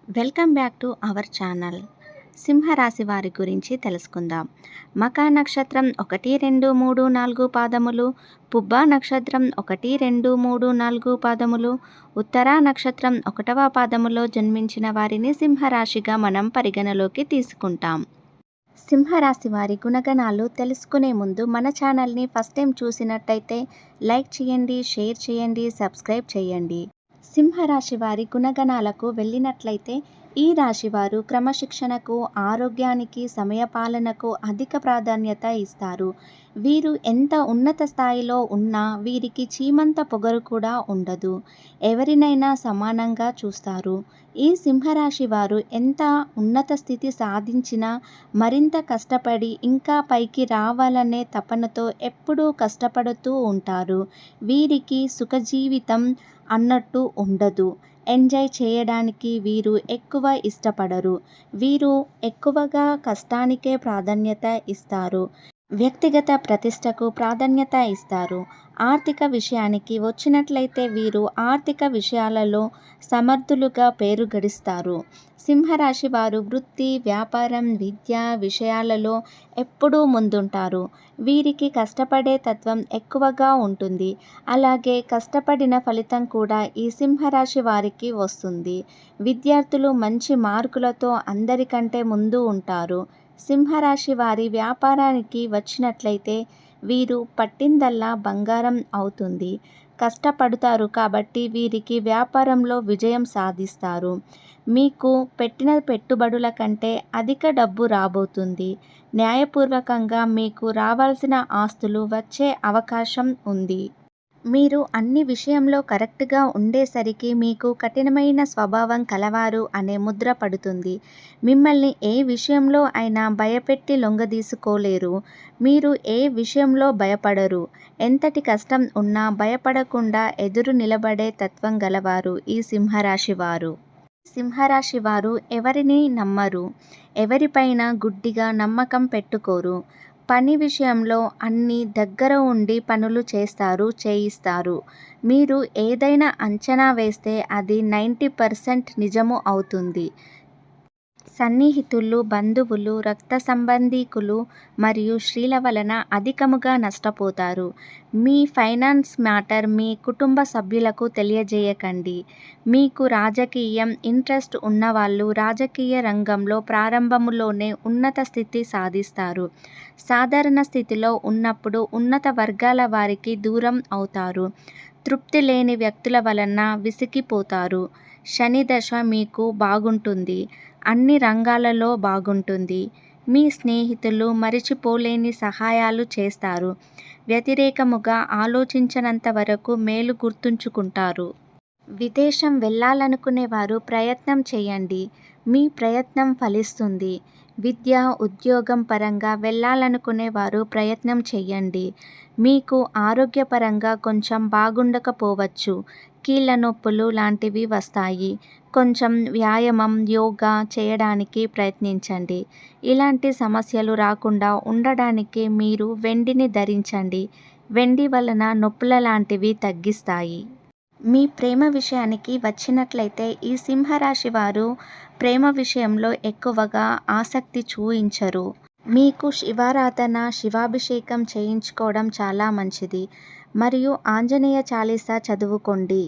Welcome back to our channel. సింహరాశి వారి గురించి తెలుసుకుందాం. మకా నక్షత్రం 1, 2, 3, 4 పాదములు, పుబ్బా నక్షత్రం 1, 2, 3, 4 పాదములు, ఉత్తరా నక్షత్రం 1వ పాదములో జన్మించిన వారిని సింహరాశిగా మనం పరిగణలోకి తీసుకుంటాం. సింహరాశి వారి గుణగణాలు తెలుసుకునే ముందు మన ఛానల్ని ఫస్ట్ టైం చూసినట్టయితే లైక్ చేయండి, షేర్ చేయండి, సబ్స్క్రైబ్ చేయండి. సింహరాశి వారి గుణగణాలకు వెళ్ళినట్లయితే ఈ రాశివారు క్రమశిక్షణకు, ఆరోగ్యానికి, సమయపాలనకు అధిక ప్రాధాన్యత ఇస్తారు. వీరు ఎంత ఉన్నత స్థాయిలో ఉన్నా వీరికి చీమంత పొగరు కూడా ఉండదు. ఎవరినైనా సమానంగా చూస్తారు. ఈ సింహరాశి వారు ఎంత ఉన్నత స్థితి సాధించినా మరింత కష్టపడి ఇంకా పైకి రావాలనే తపనతో ఎప్పుడూ కష్టపడుతూ ఉంటారు. వీరికి సుఖజీవితం అన్నట్టు ఉండదు. ఎంజాయ్ చేయడానికి వీరు ఎక్కువ ఇష్టపడరు. వీరు ఎక్కువగా కష్టానికే ప్రాధాన్యత ఇస్తారు. వ్యక్తిగత ప్రతిష్టకు ప్రాధాన్యత ఇస్తారు. ఆర్థిక విషయానికి వచ్చినట్లయితే వీరు ఆర్థిక విషయాలలో సమర్థులుగా పేరు గడిస్తారు. సింహరాశి వారు వృత్తి, వ్యాపారం, విద్య విషయాలలో ఎప్పుడూ ముందుంటారు. వీరికి కష్టపడే తత్వం ఎక్కువగా ఉంటుంది. అలాగే కష్టపడిన ఫలితం కూడా ఈ సింహరాశి వారికి వస్తుంది. విద్యార్థులు మంచి మార్కులతో అందరికంటే ముందు ఉంటారు. సింహరాశి వారి వ్యాపారానికి వచ్చినట్లయితే వీరు పట్టిందల్లా బంగారం అవుతుంది. కష్టపడతారు కాబట్టి వీరికి వ్యాపారంలో విజయం సాధిస్తారు. మీకు పెట్టిన పెట్టుబడుల కంటే అధిక డబ్బు రాబోతుంది. న్యాయపూర్వకంగా మీకు రావాల్సిన ఆస్తులు వచ్చే అవకాశం ఉంది. మీరు అన్ని విషయంలో కరెక్ట్గా ఉండేసరికి మీకు కఠినమైన స్వభావం కలవారు అనే ముద్ర పడుతుంది. మిమ్మల్ని ఏ విషయంలో అయినా భయపెట్టి లొంగదీసుకోలేరు. మీరు ఏ విషయంలో భయపడరు. ఎంతటి కష్టం ఉన్నా భయపడకుండా ఎదురు నిలబడే తత్వం గలవారు ఈ సింహరాశి వారు. సింహరాశి వారు ఎవరిని నమ్మరు. ఎవరిపైన గుడ్డిగా నమ్మకం పెట్టుకోరు. పని విషయంలో అన్నీ దగ్గర ఉండి పనులు చేయిస్తారు. మీరు ఏదైనా అంచనా వేస్తే అది 90% నిజము అవుతుంది. సన్నిహితులు, బంధువులు, రక్త సంబంధీకులు మరియు స్త్రీల వలన అధికముగా నష్టపోతారు. మీ ఫైనాన్స్ మ్యాటర్ మీ కుటుంబ సభ్యులకు తెలియజేయకండి. మీకు రాజకీయం ఇంట్రెస్ట్ ఉన్నవాళ్ళు రాజకీయ రంగంలో ప్రారంభములోనే ఉన్నత స్థితి సాధిస్తారు. సాధారణ స్థితిలో ఉన్నప్పుడు ఉన్నత వర్గాల వారికి దూరం అవుతారు. తృప్తి లేని వ్యక్తుల వలన విసిగిపోతారు. శని దశ మీకు బాగుంటుంది. అన్ని రంగాలలో బాగుంటుంది. మీ స్నేహితులు మరిచిపోలేని సహాయాలు చేస్తారు. వ్యతిరేకముగా ఆలోచించనంత వరకు మేలు గుర్తుంచుకుంటారు. విదేశం వెళ్ళాలనుకునేవారు ప్రయత్నం చేయండి. మీ ప్రయత్నం ఫలిస్తుంది. విద్య, ఉద్యోగం పరంగా వెళ్ళాలనుకునేవారు ప్రయత్నం చేయండి. మీకు ఆరోగ్యపరంగా కొంచెం బాగుండకపోవచ్చు. కీళ్ళ నొప్పులు లాంటివి వస్తాయి. కొంచెం వ్యాయామం, యోగా చేయడానికి ప్రయత్నించండి. ఇలాంటి సమస్యలు రాకుండా ఉండడానికి మీరు వెండిని ధరించండి. వెండి వలన నొప్పుల లాంటివి తగ్గిస్తాయి. మీ ప్రేమ విషయానికి వచ్చినట్లయితే ఈ సింహరాశి వారు ప్రేమ విషయంలో ఎక్కువగా ఆసక్తి చూయించరు. మీకు శివారాధన, శివాభిషేకం చేయించుకోవడం చాలా మంచిది. మరియు ఆంజనేయ చాలీసా చదువుకోండి.